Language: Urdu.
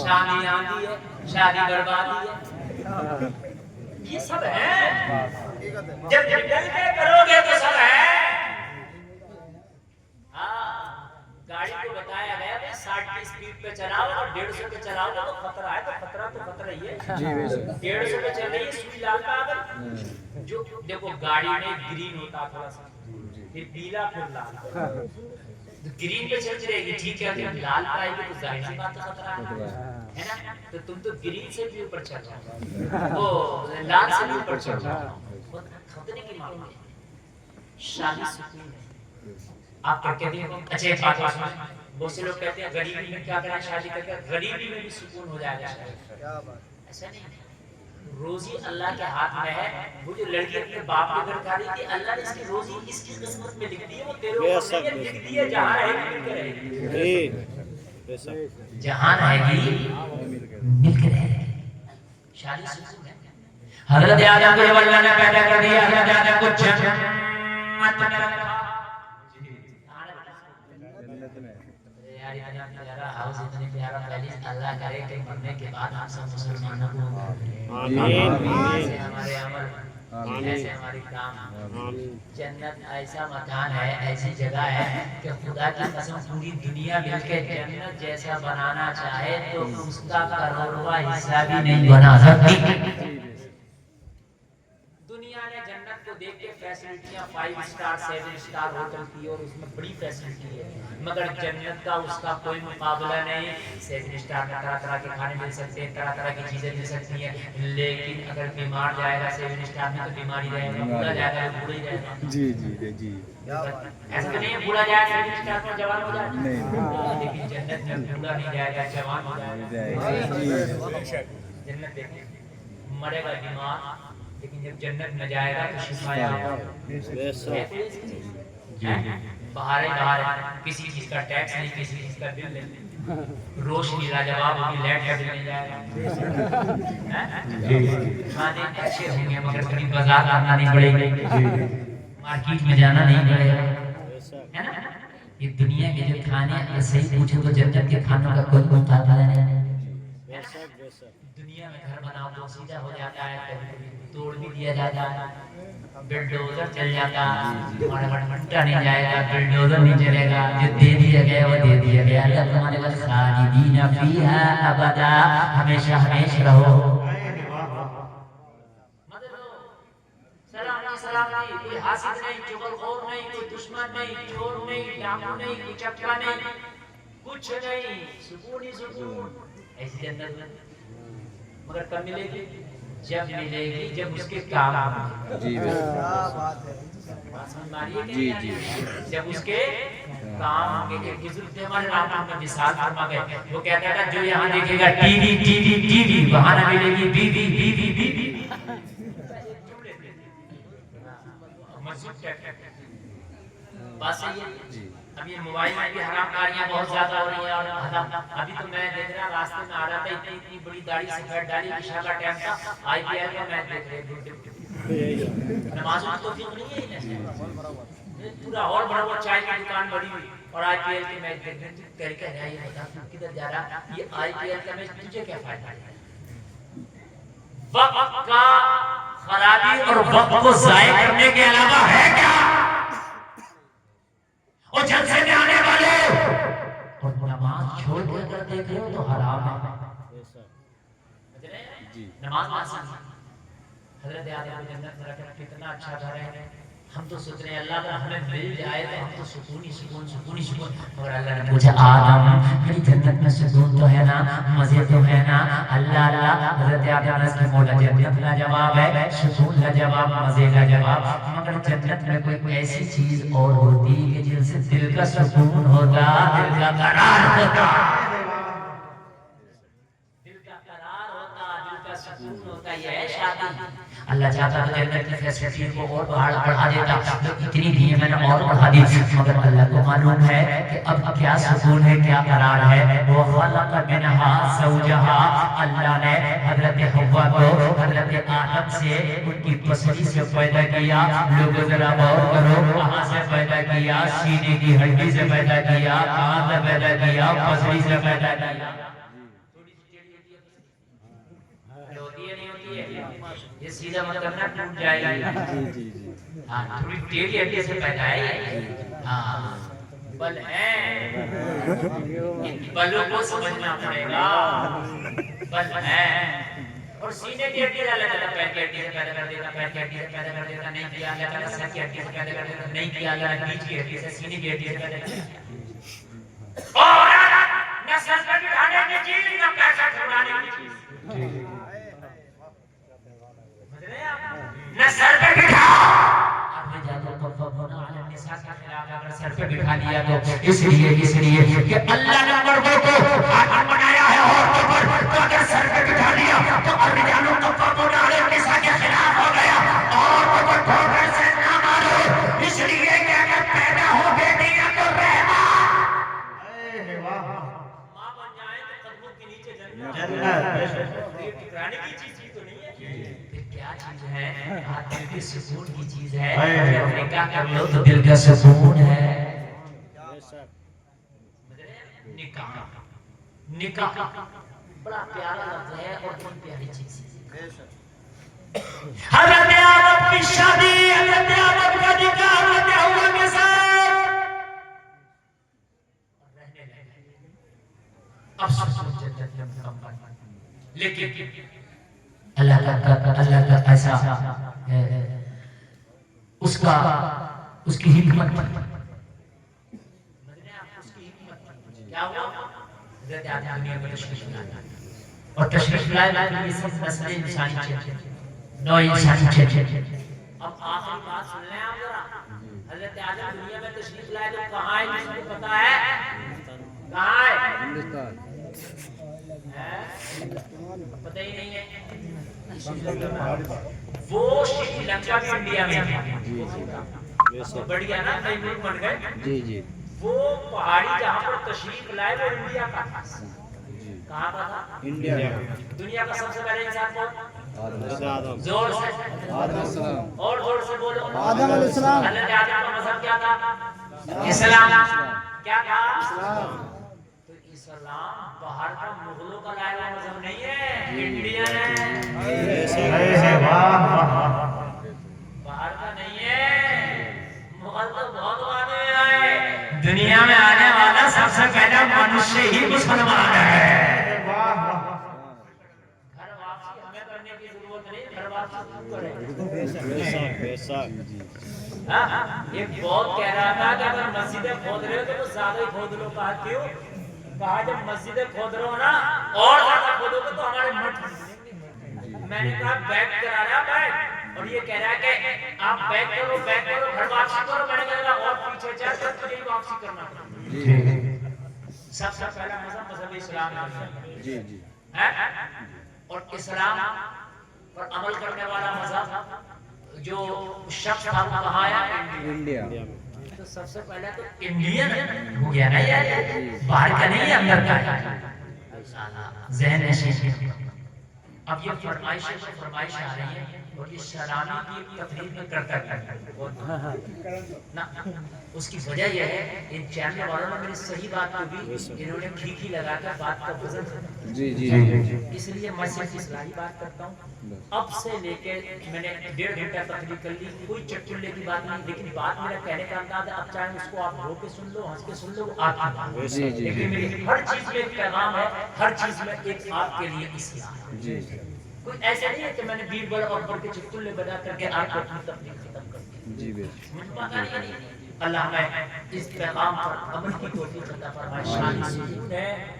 شادی آندھی ہے، شادی بربادی ہے، یہ سب ہے۔ جب نکل کے کرو گے تو سب ہے۔ گاڑی کو بتایا گیا کہ 60 کی سپیڈ پہ چلاؤ اور 150 پہ چلاؤ تو خطرہ ہے، تو خطرہ تو خطرہ ہی ہے۔ 150 پہ چل رہی ہے، سوئی لال کا آگل جو دیکھو گاڑی میں گرین ہوتا تھوڑا سا، پھر پیلا پھر لال، گرین پہ چل رہے گی ٹھیک ہے، جب لال پہ آئے گی تو ظاہر سی بات خطرہ ہے نا، تو تم تو گرین سے بھی اوپر چل جاؤ، وہ لال سے بھی اوپر چل جاؤ، خطرے کی معاملہ ہے۔ شادی سکون ہے۔ آپ کہتے ہیں اچھا ایک بات سنیں، بہت سے لوگ کہتے ہیں غریبی میں کیا کرنا شادی کر کے، غریبی میں بھی سکون ہو جائے گا شادی، ایسا نہیں۔ روزی اللہ کے ہاتھ میں ہے۔ وہ جو لڑکی اپنے باپ کے گھر کھا رہی تھی، اللہ نے اس کی روزی اس کی قسمت میں لکھ دی ہے، وہ تیرے اوپر نہیں ہے، لکھ دی ہے جہاں رہے گی مل کے رہے گی، جہاں رہے گی مل کے رہے گی۔ شادی سکون ہے۔ حضرت آدم کو جب اللہ نے پیدا کر دیا، حضرت آدم کو جنت میں رکھا، اتنی پیارا پہلی اللہ کرے کہ مرنے کے بعد ہم سب مسلمانوں کو ایسے ہمارے عمل، ایسے ہماری کام، جنت ایسا مکان ہے، ایسی جگہ ہے کہ خدا کی قسم پوری دنیا مل کے جنت جیسا بنانا چاہے تو اس کا کروڑواں حصہ بھی نہیں بنا سکتی۔ دنیا نے جنت کو دیکھ کے فیسلٹیاں 5 اسٹار 7 اسٹار ہوٹل کی اور اس میں بڑی فیسلٹی ہے، مگر جنت کا اس کا کوئی مقابلہ نہیں۔ 7 اسٹار میں طرح طرح کے کھانے مل سکتے ہیں، طرح طرح کی چیزیں مل سکتی ہیں، لیکن اگر بیمار جائے گا 7 اسٹار میں تو بیماری رہے گا، بوڑھا جائے گا تو بوڑھا ہی رہے گا۔ جی جی جی، ایسا تو نہیں ہے بوڑھا جائے 7 اسٹار میں جوان ہو جائے، لیکن جنت میں بوڑھا نہیں جائے گا، جوان ہو جائے گا۔ جنت دیکھیں، مرے گا بیمار لیکن جب جنت میں جائے گا تو شفایا باہر کسی چیز کا ٹیکس نہیں، کسی چیز کا بل نہیں، روشنی لاجواب ہوگی، لائٹ کا بل نہیں جائے گا، کھانے اچھے ہوں گے مگر کبھی بازار آنا نہیں پڑے گا، مارکیٹ میں جانا نہیں پڑے گا، ہے نا۔ یہ دنیا کے جو کھانے اگر صحیح پوچھو تو جنت کے کھانوں کا کوئی مقابلہ نہیں۔ دنیا میں گھر بناؤ تو سیدھا ہو جاتا ہے، کبھی توڑ بھی دیا جاتا ہے، بلڈوزر چل جاتا ہے، منٹا نہیں جائے گا، بلڈوزر نہیں چلے گا، جو دے دیا گیا وہ دے دیا گیا۔ اللہ تمہارے پاس خالدین فیہا ابدا، ہمیشہ ہمیشہ رہو۔ سلام نہیں، کوئی حاسد نہیں، چغل خور نہیں، کوئی دشمن نہیں، چور نہیں، ڈاکو نہیں، کوئی چکا نہیں، کچھ نہیں، سکون ہی سکون۔ ایسی جنت میں مگر کب ملے گی؟ جب ملے گی جب اس کے کام ہوں گے۔ جی جی، جب اس کے کام ہوں گے۔ ایک بزرگ تھے ہمارے رام میں مثال فرما گئے، وہ کہتا تھا جو یہاں دیکھے گا TV TV TV, وہاں نہ ملے گی بیوی بیوی بیوی۔ بات صحیح ہے۔ اب یہ موبائل میں بھی حرام کاریاں بہت زیادہ ہو رہی ہیں، اور ابھی تو میں دیکھ رہا راستے میں آ رہا تھا، اتنی بڑی داڑھی سفید داڑھی، عشاء کا ٹائم تھا، آئی پی ایل کا میچ دیکھ رہے، نماز میں توفیق نہیں ہے انہیں، پورا ہال بڑا ہوا، چائے کی دکان بڑی ہوئی اور آئی پی ایل کے میچ دیکھ رہے، کہہ رہا یہ بتا تو کدھر جا رہا، یہ آئی پی ایل کا میچ تجھے کیا فائدہ ہے؟ وقت کا خرابی اور وقت کو ضائع کرنے کے علاوہ ہے کیا؟ اور جلسے میں آنے والے اور نماز چھوڑ کے اگر دیکھ رہے ہو تو حرام ہے۔ نماز آسان ہے، حضرت آدم کو جنت میں رکھنا کتنا اچھا گھر ہے۔ ہم تو سوچ رہے ہیں اللہ اگر ہمیں مل جائے تو ہم تو سکون ہی سکون سکون ہی سکون، اور اللہ نے پوچھا آدم میری جنت میں سکون تو ہے نا، مزے تو ہے نا؟ اللہ اللہ، حضرت آدم نے اس کی مولا جنت لا جواب ہے، سکون لا جواب، مزے لا جواب، مگر جنت میں کوئی ایسی چیز اور ہوتی کہ جن سے دل کا سکون ہوتا، دل کا قرار ہوتا، دل کا قرار ہوتا، دل کا سکون ہوتا، یہ ہے شادی۔ اللہ چاہتا تو جنت کی فیسلٹی کو اور بڑھا دیتا، تو اتنی بھی میں نے اور بڑھا دی، مگر اللہ کو معلوم ہے کہ اب کیا سکون ہے، کیا قرار ہے۔ وہ خلق منها زوجہا، اللہ نے حضرت حوا کو حضرت آدم سے ان کی پسلی سے پیدا کیا. لوگوں ذرا غور کرو، کہاں سے پیدا کیا؟ سینے کی ہڈی سے پیدا کیا، کان سے پیدا کیا، پسلی سے پیدا کیا. ہوتی ہے نہیں ہوتی ہے؟ یہ سیدھا مطلب نہ ٹوٹ جائے گی. ہاں تھوڑی ٹیڑھی ہڈی سے پیدا ہے. ہاں بل ہے، ان بلوں کو سمجھنا پڑے گا. بل ہے. اور سینے کی ہڈی اللہ تعالیٰ پیر کی ہڈی سے پیدا کر دیتا، پیر کی ہڈی سے پیدا کر دیتا، نہیں کیا اللہ تعالیٰ سر کی ہڈی سے پیدا کر دیتا، نہیں کیا اللہ تعالیٰ بیچ کی ہڈی سے، سینے کی ہڈی سے پیدا کر دیتا. اور نہ سر پر بٹھانے کی چیز، نہ پیسہ چھڑانے کی چیز. نہ سر پہ بٹھا، اگر سر پہ بٹھا لیا تو اس لیے کہ اللہ نے مردوں کو حاکم بنایا ہے عورتوں پر، تو اگر سر پہ بٹھا لیا تو الرجال قوامون علی النساء کے خلاف ہو گیا. عورتوں کو ٹھوکر سے نہ مارو، اس لیے کہ اگر پیدا ہو بیٹیاں تو رحمہ ماں بن جائیں تو قدموں کے نیچے جنت. یہ ٹکرانے کی چیز تو نہیں ہے. کیا چیز ہے؟ دل کی سکون کی چیز ہے. جب نکاح کر لو تو دل کا سکون ہے. نکاح بڑا پیارا لفظ ہے اور بڑی پیاری چیز ہے. حضرت آدم کی شادی، حضرت آدم کا نکاح حضرت حوا کے ساتھ رہنے لگے. اب سب جنت میں مکمل. لیکن اللہ کا ایسا اس کی حکمت کیا ہوا؟ حضرت آدم دنیا میں تشریف لایا اور تشریف لایا تو یہ سب نسل انسانی چیز، نوع انسانی چیز. اب آخری بات سن لیں آپ ذرا. حضرت آدم دنیا میں تشریف لائے تو کہاں ہے؟ کسی کو پتا ہے کہاں ہے؟ ہندوستان. پتہ ہی نہیں ہے. وہ شری لنکا بھی انڈیا میں ہے. بڑھیا نا، کئی ملک بن گئے. جی جی. وہ پہاڑی جہاں پر تشریف لائے وہ انڈیا کا تھا. کہاں کا تھا؟ انڈیا. دنیا کا سب سے پہلے انسان کون؟ زور سے آدم علیہ السلام. اور زور سے بولو. آدم علیہ السلام. حضرت آدم کا مذہب کیا تھا؟ اسلام. کیا تھا؟ اسلام. تو اسلام باہر کا مغلوں کا لایا ہوا مذہب نہیں ہے، انڈین ہے. باہر کا نہیں ہے. مغل تو بہت بعد میں آئے. دنیا میں آنے والا سب سے پہلا منشیہ ہی مسلمان ہے. گھر واپسی ہمیں کرنے کی ضرورت نہیں، گھر واپسی تو کریں. ایک بہت کہہ رہا تھا کہ اگر مسجدیں کھود رہے ہو تو زیادہ ہی کھود لو. کہا کیوں؟ کہا جب مسجدیں کھود رہے ہو نا اور زیادہ کھودو گے تو ہمارے مٹ. میں نے کہا بیک کرا رہا بیک. اور یہ کہہ رہا ہے کہ آپ بیک کرو گھر واپسی کرو. میں نے کہا اور پیچھے چل کر تجھے ہی واپسی کرنا پڑا. سب سے پہلا مذہب اسلام ہے. جی جی. اور اسلام پر عمل کرنے والا مذہب جو شخص تھا وہ کہاں آیا؟ انڈیا. تو سب سے پہلے تو انڈین ہو گیا نا یار. باہر کا نہیں ہے، اندر کا ہے. ذہن نشین. اب یہ فرمائش آ رہی ہے اور یہ سلامی کی تقریر میں کرتا نا. اس کی وجہ یہ ہے ان چینل والوں نے میری صحیح بات کو بھی انہوں نے کھیکی لگا کر بات کا وزن. جی جی. اس لیے میں صرف اصلاحی بات کرتا ہوں. اب سے لے کے میں نے 1.5 گھنٹہ تقریر کر لی، کوئی چٹکلے کی بات نہیں. لیکن بات میرا کہنے کا انداز ہے، اب چاہے اس کو آپ رو کے سن لو، ہنس کے سن لو، آپ کی بات. لیکن میری ہر چیز میں ایک پیغام ہے، ہر چیز میں ایک آپ کے لیے اصلاح ہے. جی. کوئی ایسا نہیں ہے کہ میں نے بیڑ بڑا اور بڑھ کے چٹکلے بنا کر کے آپ کو اپنی تقریر ختم کر دی. جی بالکل. اللہ میں اس پیغام پر عمل کی توفیق عطا فرمائے. شان سکون ہے.